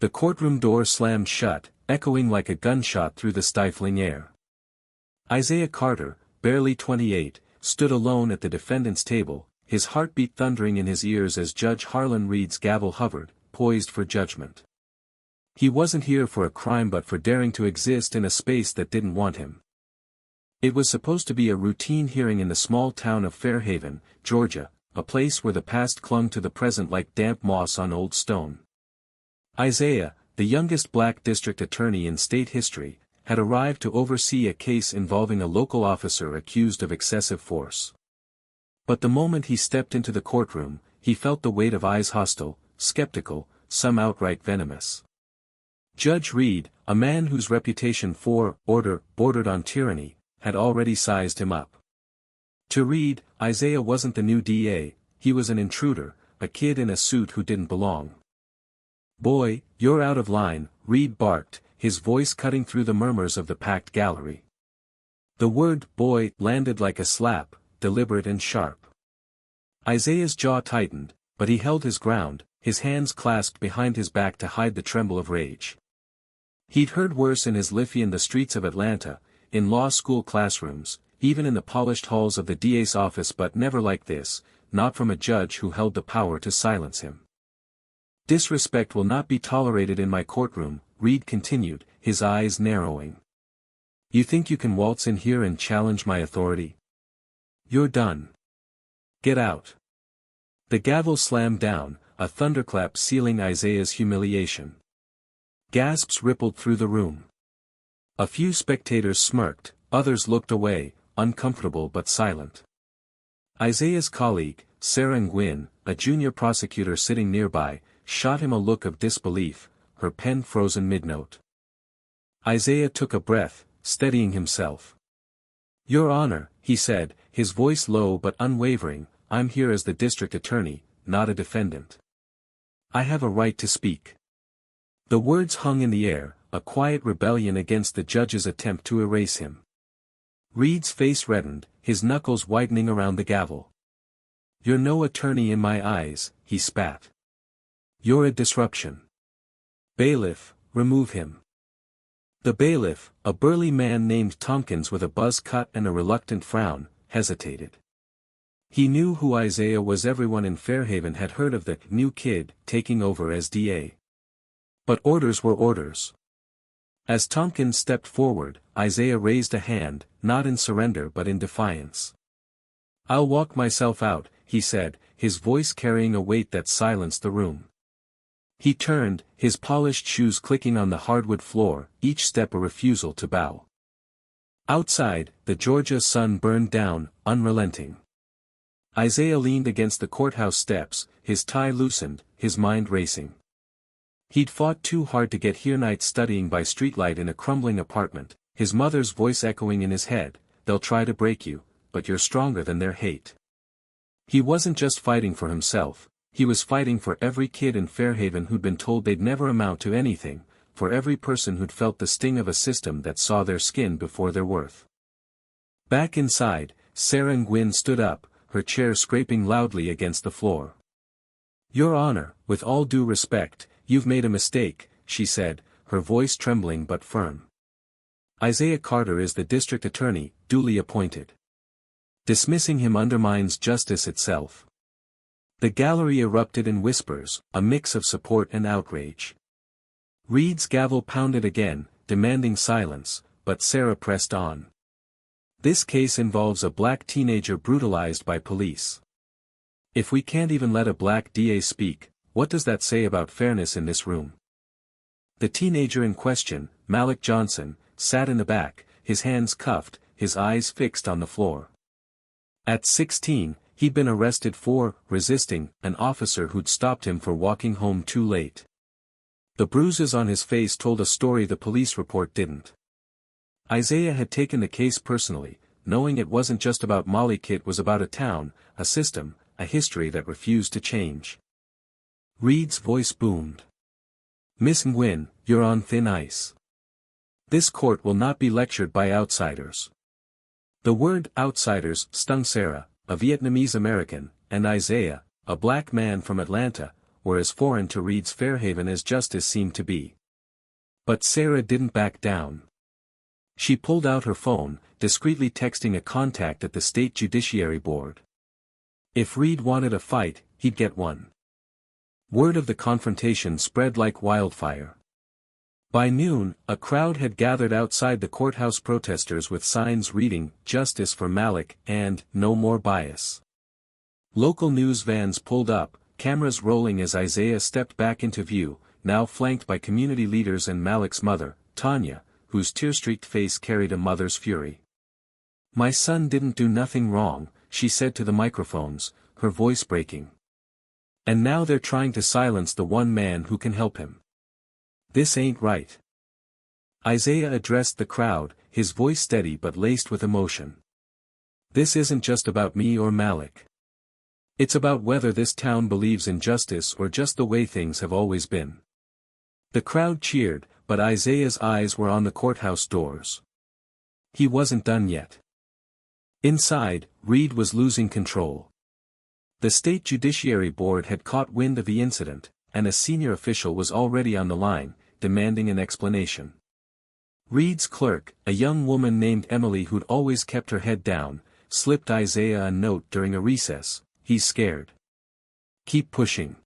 The courtroom door slammed shut, echoing like a gunshot through the stifling air. Isaiah Carter, barely 28, stood alone at the defendant's table, his heartbeat thundering in his ears as Judge Harlan Reed's gavel hovered, poised for judgment. He wasn't here for a crime but for daring to exist in a space that didn't want him. It was supposed to be a routine hearing in the small town of Fairhaven, Georgia, a place where the past clung to the present like damp moss on old stone. Isaiah, the youngest black district attorney in state history, had arrived to oversee a case involving a local officer accused of excessive force. But the moment he stepped into the courtroom, he felt the weight of eyes hostile, skeptical, some outright venomous. Judge Reed, a man whose reputation for order bordered on tyranny, had already sized him up. To Reed, Isaiah wasn't the new DA, he was an intruder, a kid in a suit who didn't belong. "Boy, you're out of line," Reed barked, his voice cutting through the murmurs of the packed gallery. The word "boy" landed like a slap, deliberate and sharp. Isaiah's jaw tightened, but he held his ground, his hands clasped behind his back to hide the tremble of rage. He'd heard worse in his life in the streets of Atlanta, in law school classrooms, even in the polished halls of the DA's office, but never like this, not from a judge who held the power to silence him. "Disrespect will not be tolerated in my courtroom," Reed continued, his eyes narrowing. "You think you can waltz in here and challenge my authority? You're done. Get out." The gavel slammed down, a thunderclap sealing Isaiah's humiliation. Gasps rippled through the room. A few spectators smirked, others looked away, uncomfortable but silent. Isaiah's colleague, Sarah Nguyen, a junior prosecutor sitting nearby, shot him a look of disbelief, her pen frozen mid-note. Isaiah took a breath, steadying himself. "Your Honor," he said, his voice low but unwavering, "I'm here as the district attorney, not a defendant. I have a right to speak." The words hung in the air, a quiet rebellion against the judge's attempt to erase him. Reed's face reddened, his knuckles widening around the gavel. "You're no attorney in my eyes," he spat. "You're a disruption. Bailiff, remove him." The bailiff, a burly man named Tompkins with a buzz cut and a reluctant frown, hesitated. He knew who Isaiah was. Everyone in Fairhaven had heard of the new kid taking over as DA. But orders were orders. As Tompkins stepped forward, Isaiah raised a hand, not in surrender but in defiance. "I'll walk myself out," he said, his voice carrying a weight that silenced the room. He turned, his polished shoes clicking on the hardwood floor, each step a refusal to bow. Outside, the Georgia sun burned down, unrelenting. Isaiah leaned against the courthouse steps, his tie loosened, his mind racing. He'd fought too hard to get here, nights studying by streetlight in a crumbling apartment, his mother's voice echoing in his head, "They'll try to break you, but you're stronger than their hate." He wasn't just fighting for himself, he was fighting for every kid in Fairhaven who'd been told they'd never amount to anything, for every person who'd felt the sting of a system that saw their skin before their worth. Back inside, Sarah Nguyen stood up, her chair scraping loudly against the floor. "Your Honor, with all due respect, you've made a mistake," she said, her voice trembling but firm. "Isaiah Carter is the district attorney, duly appointed. Dismissing him undermines justice itself." The gallery erupted in whispers, a mix of support and outrage. Reed's gavel pounded again, demanding silence, but Sarah pressed on. "This case involves a black teenager brutalized by police. If we can't even let a black DA speak, what does that say about fairness in this room?" The teenager in question, Malik Johnson, sat in the back, his hands cuffed, his eyes fixed on the floor. At 16, he'd been arrested for resisting an officer who'd stopped him for walking home too late. The bruises on his face told a story the police report didn't. Isaiah had taken the case personally, knowing it wasn't just about Molly. It was about a town, a system, a history that refused to change. Reed's voice boomed. "Miss Nguyen, you're on thin ice. This court will not be lectured by outsiders." The word outsiders stung Sarah, a Vietnamese American, and Isaiah, a black man from Atlanta, were as foreign to Reed's Fairhaven as justice seemed to be. But Sarah didn't back down. She pulled out her phone, discreetly texting a contact at the State Judiciary Board. If Reed wanted a fight, he'd get one. Word of the confrontation spread like wildfire. By noon, a crowd had gathered outside the courthouse, protesters with signs reading, "Justice for Malik" and "No More Bias." Local news vans pulled up, cameras rolling as Isaiah stepped back into view, now flanked by community leaders and Malik's mother, Tanya, whose tear-streaked face carried a mother's fury. "My son didn't do nothing wrong," she said to the microphones, her voice breaking. "And now they're trying to silence the one man who can help him. This ain't right." Isaiah addressed the crowd, his voice steady but laced with emotion. "This isn't just about me or Malik. It's about whether this town believes in justice or just the way things have always been." The crowd cheered, but Isaiah's eyes were on the courthouse doors. He wasn't done yet. Inside, Reed was losing control. The State Judiciary Board had caught wind of the incident, and a senior official was already on the line, demanding an explanation. Reed's clerk, a young woman named Emily who'd always kept her head down, slipped Isaiah a note during a recess. "He's scared. Keep pushing."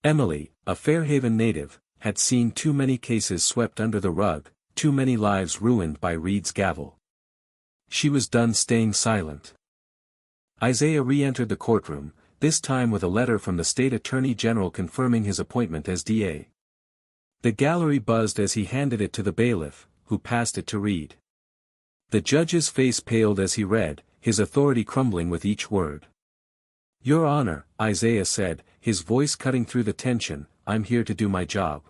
Emily, a Fairhaven native, had seen too many cases swept under the rug, too many lives ruined by Reed's gavel. She was done staying silent. Isaiah re-entered the courtroom, this time with a letter from the state attorney general confirming his appointment as DA. The gallery buzzed as he handed it to the bailiff, who passed it to Reed. The judge's face paled as he read, his authority crumbling with each word. "Your Honor," Isaiah said, his voice cutting through the tension, "I'm here to do my job.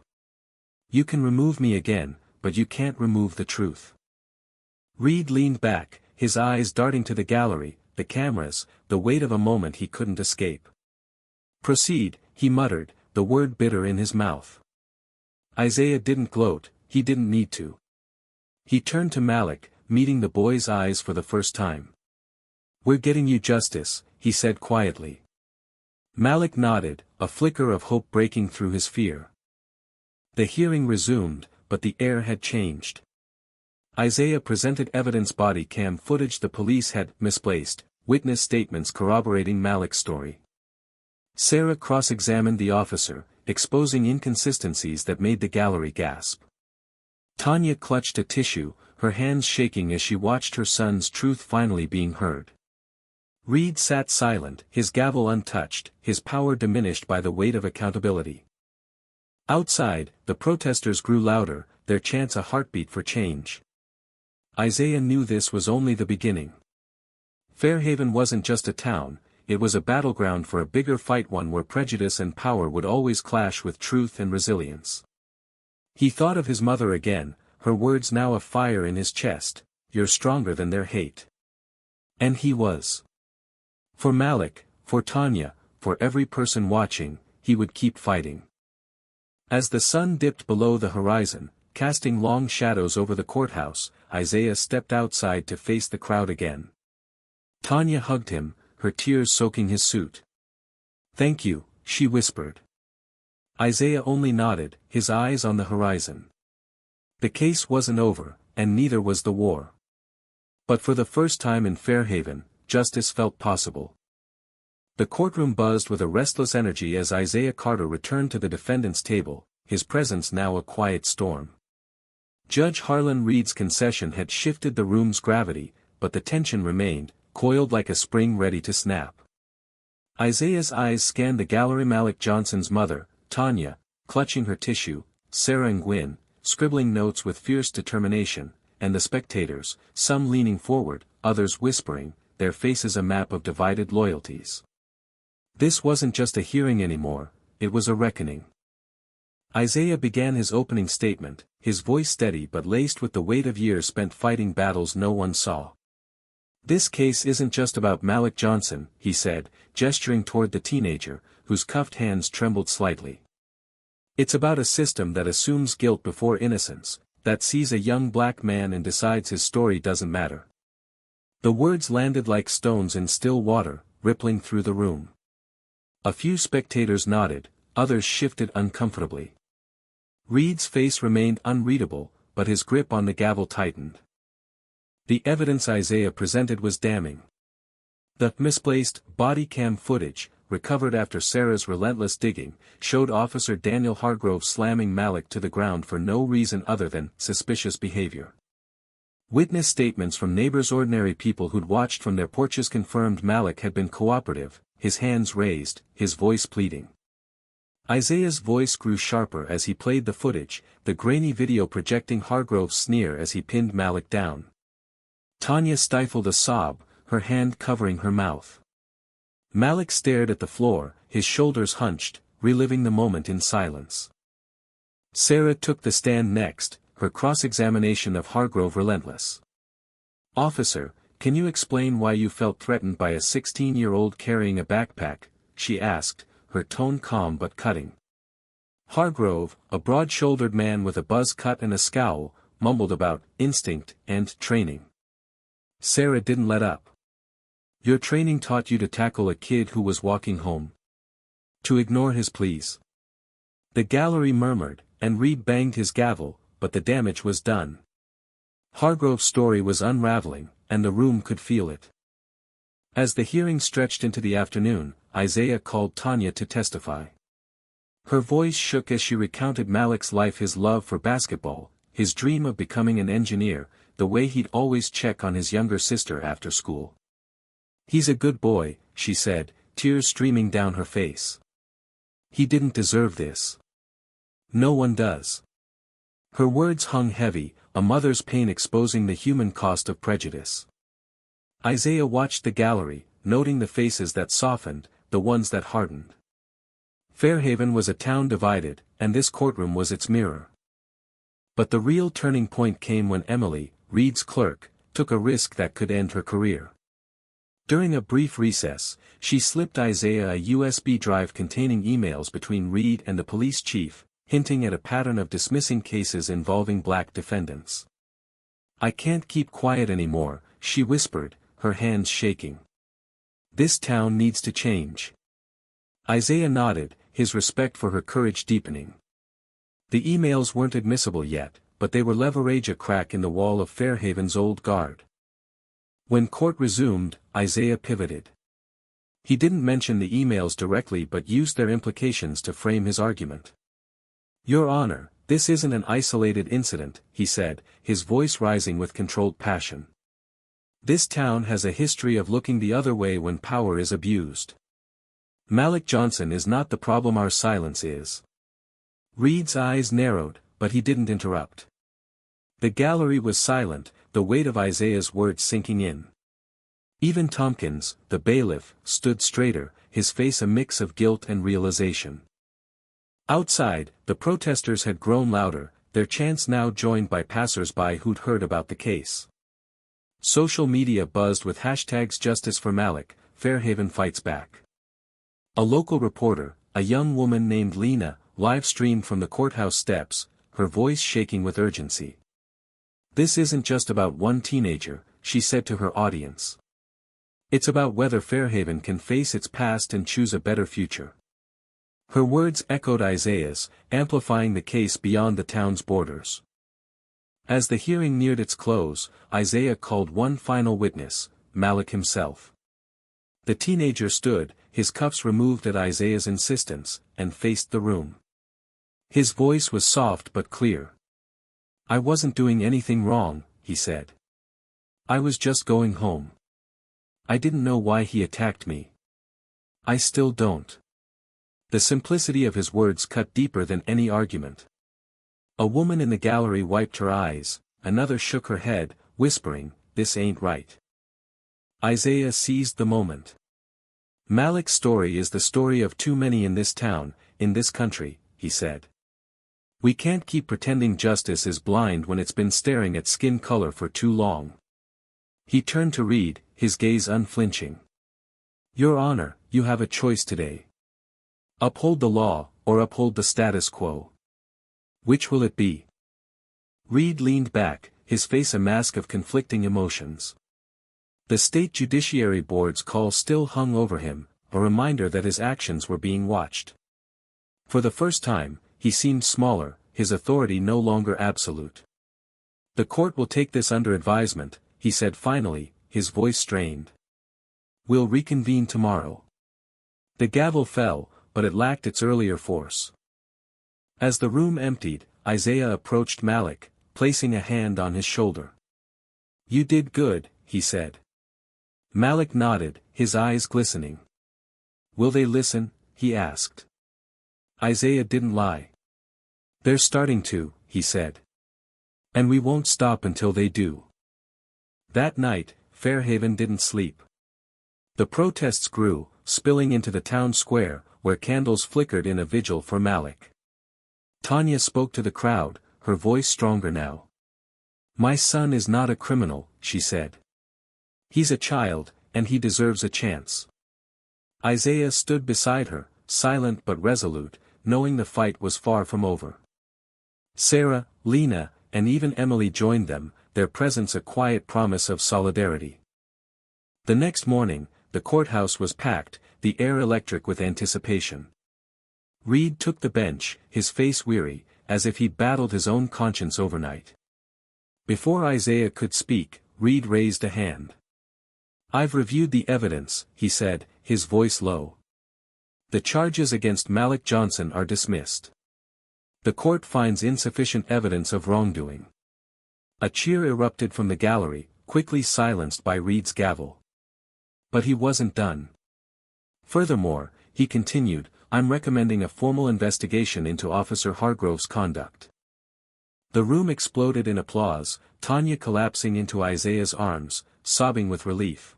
You can remove me again, but you can't remove the truth." Reed leaned back, his eyes darting to the gallery, the cameras, the weight of a moment he couldn't escape. "Proceed," he muttered, the word bitter in his mouth. Isaiah didn't gloat, he didn't need to. He turned to Malik, meeting the boy's eyes for the first time. "We're getting you justice," he said quietly. Malik nodded, a flicker of hope breaking through his fear. The hearing resumed, but the air had changed. Isaiah presented evidence, body cam footage the police had misplaced, witness statements corroborating Malik's story. Sarah cross-examined the officer, exposing inconsistencies that made the gallery gasp. Tanya clutched a tissue, her hands shaking as she watched her son's truth finally being heard. Reed sat silent, his gavel untouched, his power diminished by the weight of accountability. Outside, the protesters grew louder, their chants a heartbeat for change. Isaiah knew this was only the beginning. Fairhaven wasn't just a town, it was a battleground for a bigger fight, one where prejudice and power would always clash with truth and resilience. He thought of his mother again, her words now a fire in his chest, "You're stronger than their hate." And he was. For Malik, for Tanya, for every person watching, he would keep fighting. As the sun dipped below the horizon, casting long shadows over the courthouse, Isaiah stepped outside to face the crowd again. Tanya hugged him, her tears soaking his suit. "Thank you," she whispered. Isaiah only nodded, his eyes on the horizon. The case wasn't over, and neither was the war. But for the first time in Fairhaven, justice felt possible. The courtroom buzzed with a restless energy as Isaiah Carter returned to the defendant's table, his presence now a quiet storm. Judge Harlan Reed's concession had shifted the room's gravity, but the tension remained, coiled like a spring ready to snap. Isaiah's eyes scanned the gallery, Malik Johnson's mother, Tanya, clutching her tissue, Sarah and Gwyn, scribbling notes with fierce determination, and the spectators, some leaning forward, others whispering, their faces a map of divided loyalties. This wasn't just a hearing anymore, it was a reckoning. Isaiah began his opening statement, his voice steady but laced with the weight of years spent fighting battles no one saw. "This case isn't just about Malik Johnson," he said, gesturing toward the teenager, whose cuffed hands trembled slightly. "It's about a system that assumes guilt before innocence, that sees a young black man and decides his story doesn't matter." The words landed like stones in still water, rippling through the room. A few spectators nodded, others shifted uncomfortably. Reed's face remained unreadable, but his grip on the gavel tightened. The evidence Isaiah presented was damning. The misplaced body cam footage, recovered after Sarah's relentless digging, showed Officer Daniel Hargrove slamming Malik to the ground for no reason other than suspicious behavior. Witness statements from neighbors, ordinary people who'd watched from their porches, confirmed Malik had been cooperative, his hands raised, his voice pleading. Isaiah's voice grew sharper as he played the footage, the grainy video projecting Hargrove's sneer as he pinned Malik down. Tanya stifled a sob, her hand covering her mouth. Malik stared at the floor, his shoulders hunched, reliving the moment in silence. Sarah took the stand next, her cross-examination of Hargrove relentless. "Officer, can you explain why you felt threatened by a 16-year-old carrying a backpack?" she asked, her tone calm but cutting. Hargrove, a broad-shouldered man with a buzz cut and a scowl, mumbled about instinct and training. Sarah didn't let up. "Your training taught you to tackle a kid who was walking home. To ignore his pleas." The gallery murmured, and Reed banged his gavel, but the damage was done. Hargrove's story was unraveling, and the room could feel it. As the hearing stretched into the afternoon, Isaiah called Tanya to testify. Her voice shook as she recounted Malik's life, his love for basketball, his dream of becoming an engineer, the way he'd always check on his younger sister after school. "He's a good boy," she said, tears streaming down her face. "He didn't deserve this. No one does." Her words hung heavy, a mother's pain exposing the human cost of prejudice. Isaiah watched the gallery, noting the faces that softened, the ones that hardened. Fairhaven was a town divided, and this courtroom was its mirror. But the real turning point came when Emily, Reed's clerk, took a risk that could end her career. During a brief recess, she slipped Isaiah a USB drive containing emails between Reed and the police chief, hinting at a pattern of dismissing cases involving black defendants. "I can't keep quiet anymore," she whispered, her hands shaking. "This town needs to change." Isaiah nodded, his respect for her courage deepening. The emails weren't admissible yet, but they were leverage, a crack in the wall of Fairhaven's old guard. When court resumed, Isaiah pivoted. He didn't mention the emails directly but used their implications to frame his argument. "Your Honor, this isn't an isolated incident," he said, his voice rising with controlled passion. "This town has a history of looking the other way when power is abused. Malik Johnson is not the problem, our silence is." Reed's eyes narrowed, but he didn't interrupt. The gallery was silent, the weight of Isaiah's words sinking in. Even Tompkins, the bailiff, stood straighter, his face a mix of guilt and realization. Outside, the protesters had grown louder, their chants now joined by passers-by who'd heard about the case. Social media buzzed with hashtags "Justice for Malik," "Fairhaven Fights Back." A local reporter, a young woman named Lena, live-streamed from the courthouse steps, her voice shaking with urgency. "This isn't just about one teenager," she said to her audience. "It's about whether Fairhaven can face its past and choose a better future." Her words echoed Isaiah's, amplifying the case beyond the town's borders. As the hearing neared its close, Isaiah called one final witness, Malik himself. The teenager stood, his cuffs removed at Isaiah's insistence, and faced the room. His voice was soft but clear. "I wasn't doing anything wrong," he said. "I was just going home. I didn't know why he attacked me. I still don't." The simplicity of his words cut deeper than any argument. A woman in the gallery wiped her eyes, another shook her head, whispering, "This ain't right." Isaiah seized the moment. "Malik's story is the story of too many in this town, in this country," he said. "We can't keep pretending justice is blind when it's been staring at skin color for too long." He turned to Reed, his gaze unflinching. "Your Honor, you have a choice today. Uphold the law, or uphold the status quo. Which will it be?" Reed leaned back, his face a mask of conflicting emotions. The state judiciary board's call still hung over him, a reminder that his actions were being watched. For the first time, he seemed smaller, his authority no longer absolute. "The court will take this under advisement," he said finally, his voice strained. "We'll reconvene tomorrow." The gavel fell, but it lacked its earlier force. As the room emptied, Isaiah approached Malik, placing a hand on his shoulder. "You did good," he said. Malik nodded, his eyes glistening. "Will they listen?" he asked. Isaiah didn't lie. "They're starting to," he said. "And we won't stop until they do." That night, Fairhaven didn't sleep. The protests grew, spilling into the town square, where candles flickered in a vigil for Malik. Tanya spoke to the crowd, her voice stronger now. "My son is not a criminal," she said. "He's a child, and he deserves a chance." Isaiah stood beside her, silent but resolute, knowing the fight was far from over. Sarah, Lena, and even Emily joined them, their presence a quiet promise of solidarity. The next morning, the courthouse was packed, the air electric with anticipation. Reed took the bench, his face weary, as if he'd battled his own conscience overnight. Before Isaiah could speak, Reed raised a hand. "I've reviewed the evidence," he said, his voice low. "The charges against Malik Johnson are dismissed. The court finds insufficient evidence of wrongdoing." A cheer erupted from the gallery, quickly silenced by Reed's gavel. But he wasn't done. "Furthermore," he continued, "I'm recommending a formal investigation into Officer Hargrove's conduct." The room exploded in applause, Tanya collapsing into Isaiah's arms, sobbing with relief.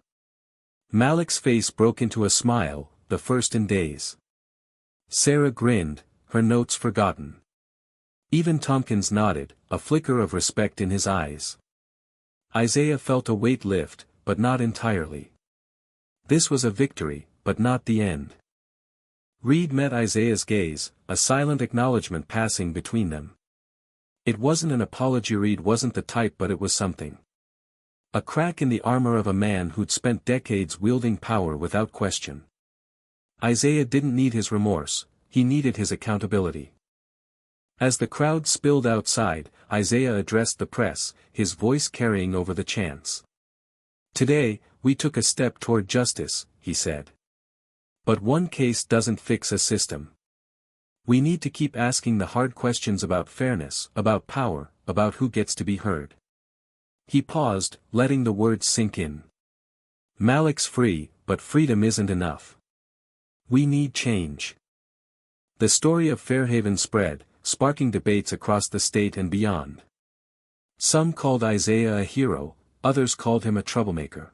Malik's face broke into a smile, the first in days. Sarah grinned, her notes forgotten. Even Tompkins nodded, a flicker of respect in his eyes. Isaiah felt a weight lift, but not entirely. This was a victory, but not the end. Reed met Isaiah's gaze, a silent acknowledgement passing between them. It wasn't an apology. Reed wasn't the type, but it was something. A crack in the armor of a man who'd spent decades wielding power without question. Isaiah didn't need his remorse, he needed his accountability. As the crowd spilled outside, Isaiah addressed the press, his voice carrying over the chants. "Today, we took a step toward justice," he said. "But one case doesn't fix a system. We need to keep asking the hard questions about fairness, about power, about who gets to be heard." He paused, letting the words sink in. "Malik's free, but freedom isn't enough. We need change." The story of Fairhaven spread, sparking debates across the state and beyond. Some called Isaiah a hero, others called him a troublemaker.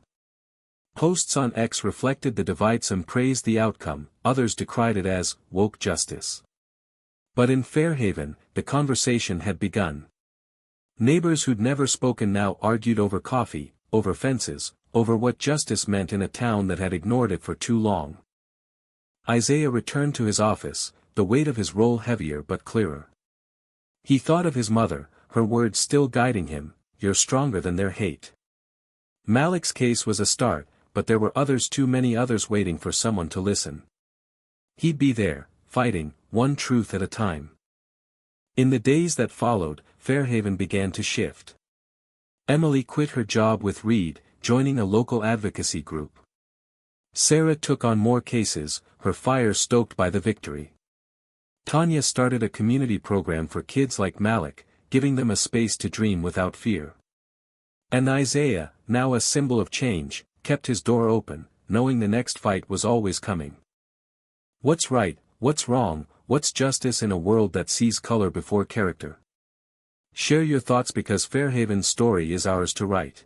Posts on X reflected the divide. Some praised the outcome, others decried it as woke justice. But in Fairhaven, the conversation had begun. Neighbors who'd never spoken now argued over coffee, over fences, over what justice meant in a town that had ignored it for too long. Isaiah returned to his office, the weight of his role heavier but clearer. He thought of his mother, her words still guiding him, "You're stronger than their hate." Malik's case was a start, but there were others, too many others waiting for someone to listen. He'd be there, fighting, one truth at a time. In the days that followed, Fairhaven began to shift. Emily quit her job with Reed, joining a local advocacy group. Sarah took on more cases, her fire stoked by the victory. Tanya started a community program for kids like Malik, giving them a space to dream without fear. And Isaiah, now a symbol of change, kept his door open, knowing the next fight was always coming. What's right, what's wrong, what's justice in a world that sees color before character? Share your thoughts, because Fairhaven's story is ours to write.